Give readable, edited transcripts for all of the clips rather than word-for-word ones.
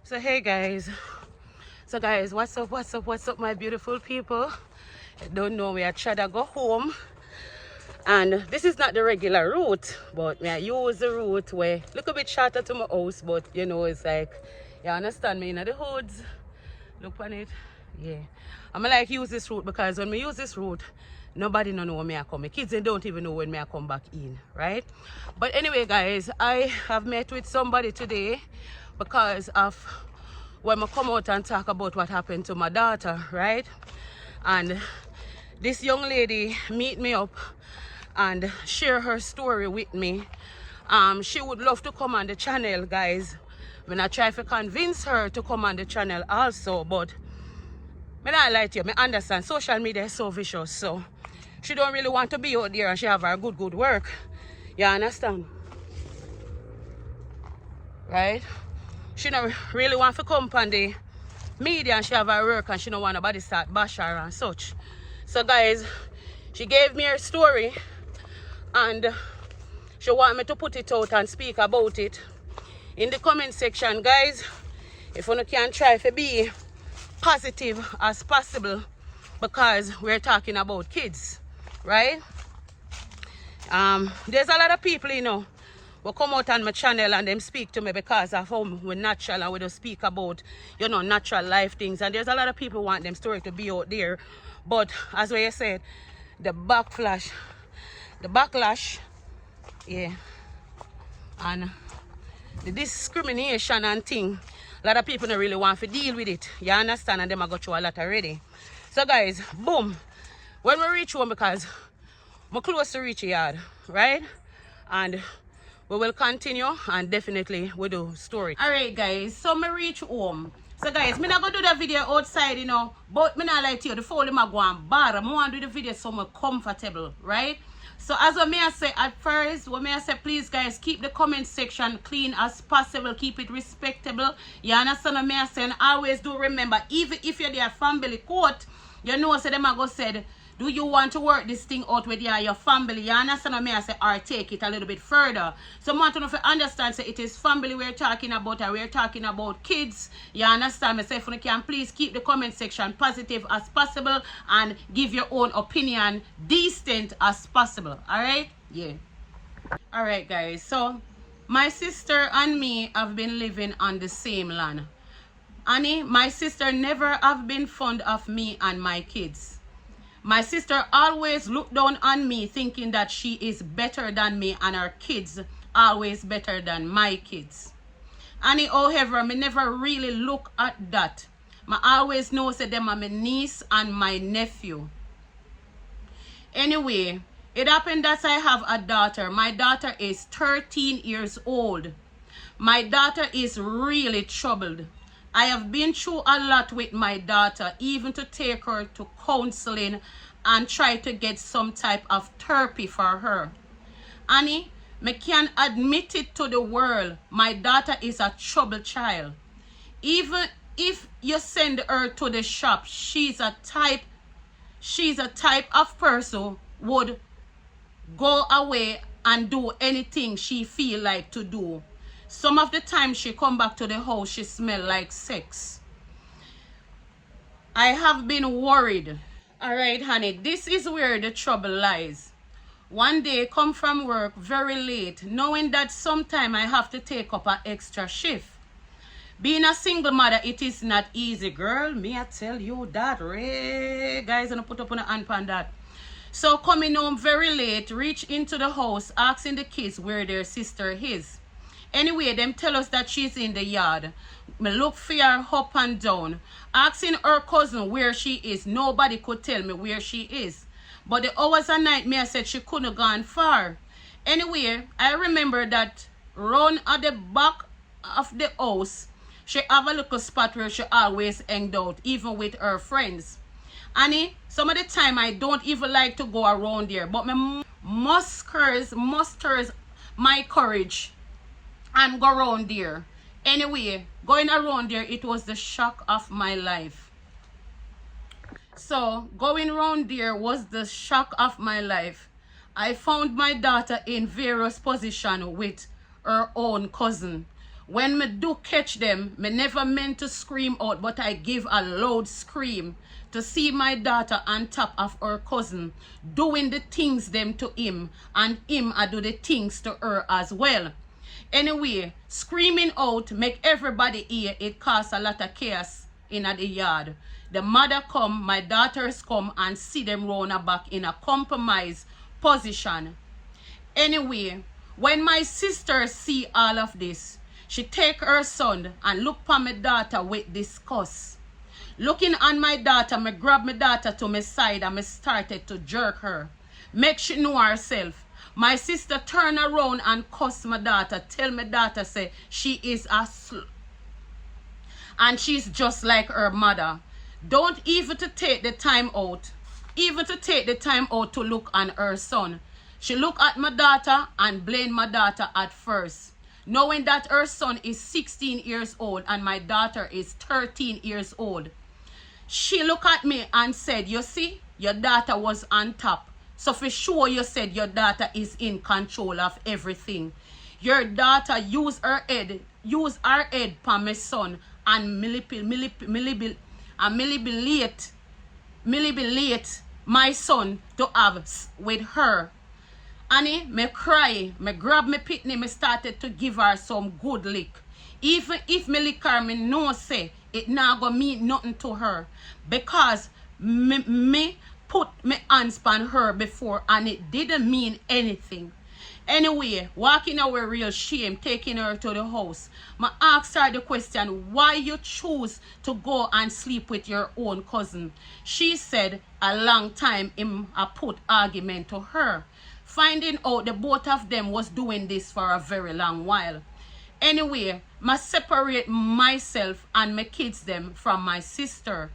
So hey guys, what's up my beautiful people? I don't know, we are trying to go home, and this is not the regular route, but I use the route where look a bit shorter to my house, but you know, it's like, you understand me, in the hoods, look on it. Yeah, I'm like use this route because when we use this route, nobody know when I come. My kids, they don't even know when I come back in, right? But anyway guys, I have met with somebody today because of when I come out and talk about what happened to my daughter, right? And this young lady meet me up and share her story with me. She would love to come on the channel, guys. When I try to convince her to come on the channel also, but I don't lie to you, I understand social media is so vicious, so she don't really want to be out there and she have her good work. You understand? Right? She don't really want to come on the media and she have her work and she don't want nobody start bash her and such. So guys, she gave me her story and she want me to put it out and speak about it in the comment section. Guys, if you can try to be positive as possible, because we're talking about kids, right? There's a lot of people, you know, will come out on my channel and them speak to me because of how we're natural and we don't speak about, you know, natural life things. And there's a lot of people want them story to be out there. But as what you said, the backlash, yeah, and the discrimination and thing, a lot of people don't really want to deal with it. You understand? And them I go through a lot already. So guys, boom. When we reach home, because we're close to reach yard, right? And we will continue and definitely we do story. Alright guys, so me reach home. So guys, me not gonna do the video outside, you know, but me not like you, the phone I go and bother. I want to do the video somewhere comfortable, right? So as what me I say at first, what me I say, please guys, keep the comment section clean as possible, keep it respectable. You understand what me I say? And always do remember, even if you're their family court, you know, so them I go said, do you want to work this thing out with your family? You understand what me I say? Or take it a little bit further. So I want to know if you understand, so it is family we're talking about, and we're talking about kids. You understand me? So if you can, please keep the comment section positive as possible and give your own opinion decent as possible. Alright? Yeah. Alright guys, so my sister and me have been living on the same land. Annie, my sister never have been fond of me and my kids. My sister always looked down on me thinking that she is better than me and her kids always better than my kids. And however, me never really look at that. I always know say them are my niece and my nephew. Anyway, it happened that I have a daughter. My daughter is 13 years old. My daughter is really troubled. I have been through a lot with my daughter, even to take her to counseling and try to get some type of therapy for her. Annie, me can admit it to the world, my daughter is a troubled child. Even if you send her to the shop, she's a type of person who would go away and do anything she feel like to do. Some of the time she come back to the house, she smell like sex. I have been worried. Alright honey, this is where the trouble lies. One day come from work very late, knowing that sometime I have to take up an extra shift. Being a single mother, it is not easy, girl. Me I tell you that. Guys, I'm gonna put up on a hand on that. So coming home very late, reach into the house, asking the kids where their sister is. Anyway, them tell us that she's in the yard. Me look for her up and down. Asking her cousin where she is. Nobody could tell me where she is. But the hours and night, me I said she couldn't have gone far. Anyway, I remember that round at the back of the house, she have a little spot where she always hanged out, even with her friends. Annie, some of the time I don't even like to go around there, but me musters my courage and go around there. Anyway, going around there, it was the shock of my life. So going around there was the shock of my life. I found my daughter in various positions with her own cousin. When me do catch them, me never meant to scream out, but I give a loud scream to see my daughter on top of her cousin, doing the things them to him, and him I do the things to her as well. Anyway, screaming out make everybody hear. It cause a lot of chaos in the yard. The mother come, my daughters come and see them round her back in a compromised position. Anyway, when my sister see all of this, she take her son and look for my daughter with disgust. Looking on my daughter, me grab my daughter to my side and me started to jerk her. Make she know herself. My sister turn around and cuss my daughter. Tell my daughter say she is a and she's just like her mother. Don't even to take the time out. Even to take the time out to look on her son. She look at my daughter and blame my daughter at first, knowing that her son is 16 years old and my daughter is 13 years old. She looked at me and said, you see, your daughter was on top. So for sure you said your daughter is in control of everything. Your daughter used her head for my son and manipulate my son to have with her. Annie, me cry, me grab me pitney, me started to give her some good lick. Even if me lick her, me know say it not gonna mean nothing to her. Because me put me hands on her before and it didn't mean anything. Anyway, walking away real shame, taking her to the house. I asked her the question, why you choose to go and sleep with your own cousin? She said a long time him a put argument to her. Finding out the both of them was doing this for a very long while. Anyway, I separate myself and my kids them from my sister.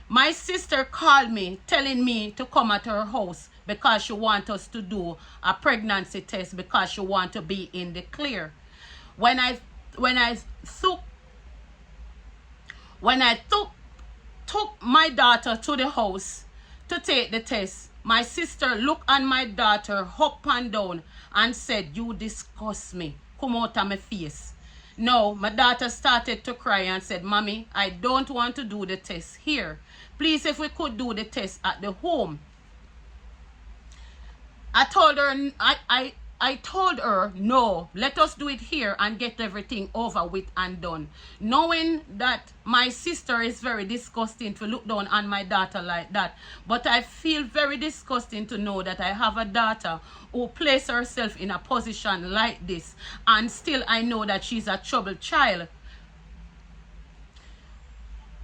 My sister called me telling me to come at her house because she wants us to do a pregnancy test because she wants to be in the clear. When I took my daughter to the house to take the test, my sister looked on my daughter up and down and said, you disgust me. Come out of my face. No, my daughter started to cry and said, Mommy, I don't want to do the test here. Please, if we could do the test at the home. I told her, no, let us do it here and get everything over with and done. Knowing that my sister is very disgusting to look down on my daughter like that. But I feel very disgusting to know that I have a daughter who places herself in a position like this. And still I know that she's a troubled child.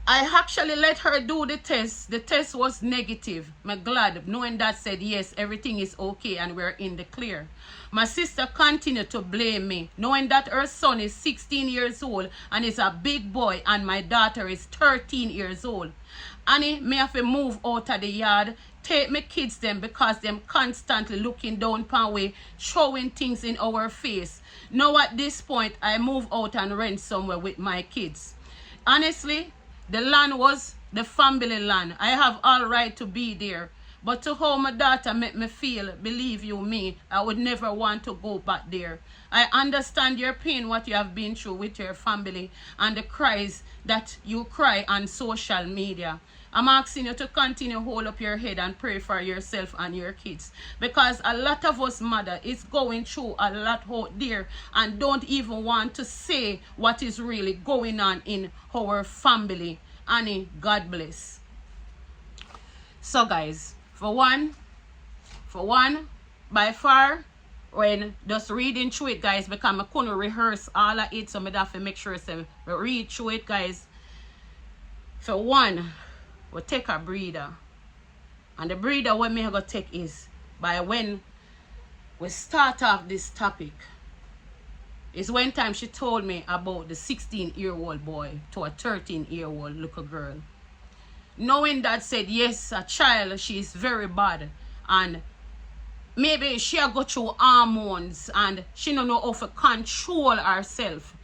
I actually let her do the test. The test was negative. I'm glad knowing that said yes, everything is okay and we're in the clear. My sister continued to blame me, knowing that her son is 16 years old and is a big boy and my daughter is 13 years old. Annie, me have to move out of the yard, take my kids them because them constantly looking down upon way, throwing things in our face. Now at this point, I move out and rent somewhere with my kids. Honestly, the land was the family land. I have all right to be there. But to how my daughter make me feel, believe you me, I would never want to go back there. I understand your pain, what you have been through with your family, and the cries that you cry on social media. I'm asking you to continue hold up your head and pray for yourself and your kids. Because a lot of us mother is going through a lot out there and don't even want to say what is really going on in our family. Annie, God bless. So guys, for one, by far, when just reading through it, guys, because I couldn't rehearse all of it, so I have to make sure to read through it, guys. For one, we'll take a breather. And the breather what me going to take is by when we start off this topic. Is one time she told me about the 16-year-old boy to a 13-year-old little girl. Knowing that said, yes, a child, she is very bad. And maybe she go through hormones and she don't know how to control herself.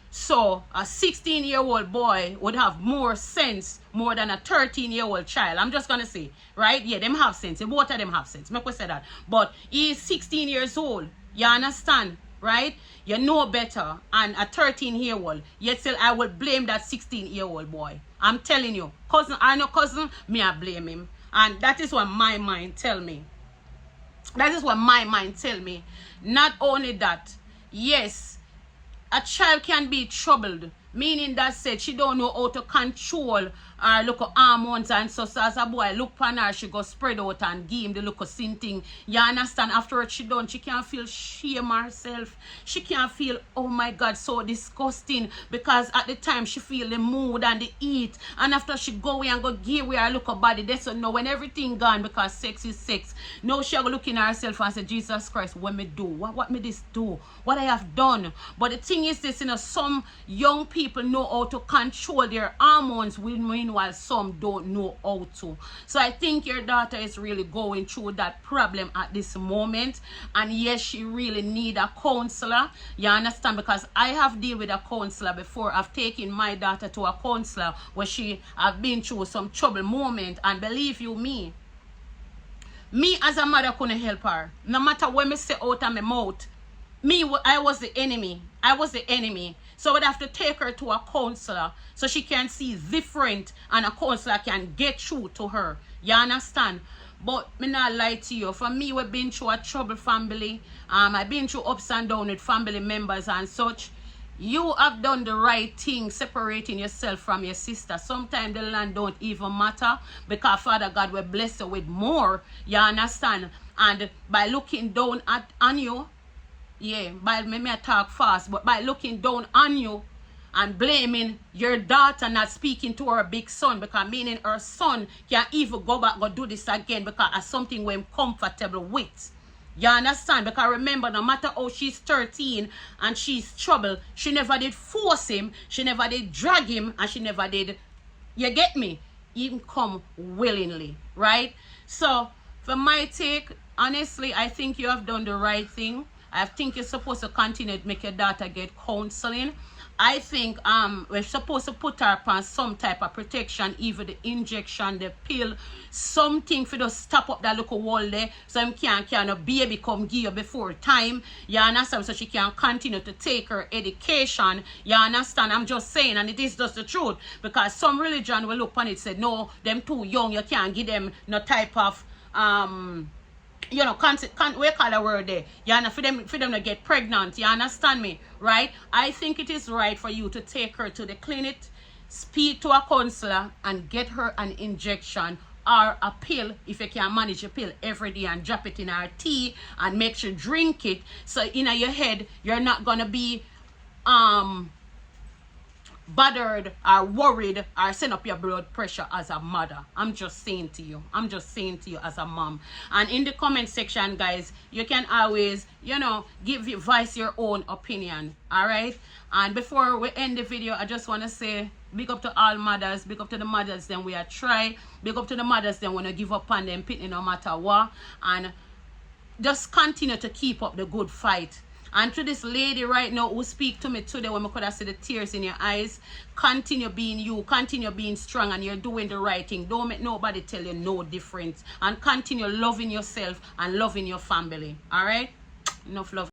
So a 16-year-old boy would have more sense more than a 13-year-old child. I'm just going to say, right? Yeah, them have sense. Both of them have sense. Make we say that. But he is 16 years old. You understand? right? You know better, and a 13-year-old, yet still I will blame that 16-year-old boy. I'm telling you, cousin, I know cousin, me I blame him. And that is what my mind tell me. That is what my mind tell me. Not only that, yes, a child can be troubled, meaning that said she don't know how to control her local hormones, and so as a boy look upon her, she go spread out and give him the local sin thing. You understand? Afterwards she done, she can't feel shame herself. She can't feel, oh my God, so disgusting, because at the time she feel the mood and the heat, and after she go away and go give away her local body, they so know when everything gone, because sex is sex. Now she go looking at herself and say, Jesus Christ, what me do? What me this do? What I have done? But the thing is this, you know, some young people know how to control their hormones, meanwhile some don't know how to. So I think your daughter is really going through that problem at this moment, and yes, she really need a counselor. You understand? Because I have dealt with a counselor before. I've taken my daughter to a counselor where she have been through some trouble moment, and believe you me as a mother couldn't help her. No matter what me say out of my mouth, I was the enemy. I was the enemy. So I would have to take her to a counselor so she can see different, and a counselor can get through to her. You understand? But me not lie to you. For me, we've been through a troubled family. I've been through ups and downs with family members and such. You have done the right thing, separating yourself from your sister. Sometimes the land don't even matter, because Father God will bless you with more. You understand? And by looking down on you, yeah, by me talk fast, but by looking down on you and blaming your daughter not speaking to her big son, because meaning her son can't even go back go do this again because it's something we're comfortable with. You understand? Because remember, no matter how she's 13 and she's troubled, she never did force him, she never did drag him, and she never did, you get me, even come willingly, right? So for my take, honestly, I think you have done the right thing. I think you're supposed to continue to make your daughter get counseling. I think we're supposed to put her upon some type of protection, either the injection, the pill, something for to stop up that little wall there, so him can a baby come give you before time. You understand? So she can continue to take her education. You understand? I'm just saying, and it is just the truth, because some religion will look on it said, no, them too young, you can't give them no type of you know, we call a word there. You know, for them to get pregnant. You understand me, right? I think it is right for you to take her to the clinic, speak to a counselor, and get her an injection or a pill, if you can manage a pill every day, and drop it in her tea and make sure drink it. So in your head, you're not gonna be bothered or worried or send up your blood pressure as a mother. I'm just saying to you. I'm just saying to you as a mom. And in the comment section, guys, you can always, you know, voice your own opinion. All right. And before we end the video, I just want to say big up to all mothers. Big up to the mothers then we are try. Big up to the mothers then want to give up on them pitney no matter what. And just continue to keep up the good fight. And to this lady right now who speak to me today, when I could have see the tears in your eyes, continue being you, continue being strong, and you're doing the right thing. Don't make nobody tell you no difference. And continue loving yourself and loving your family. All right? Enough love.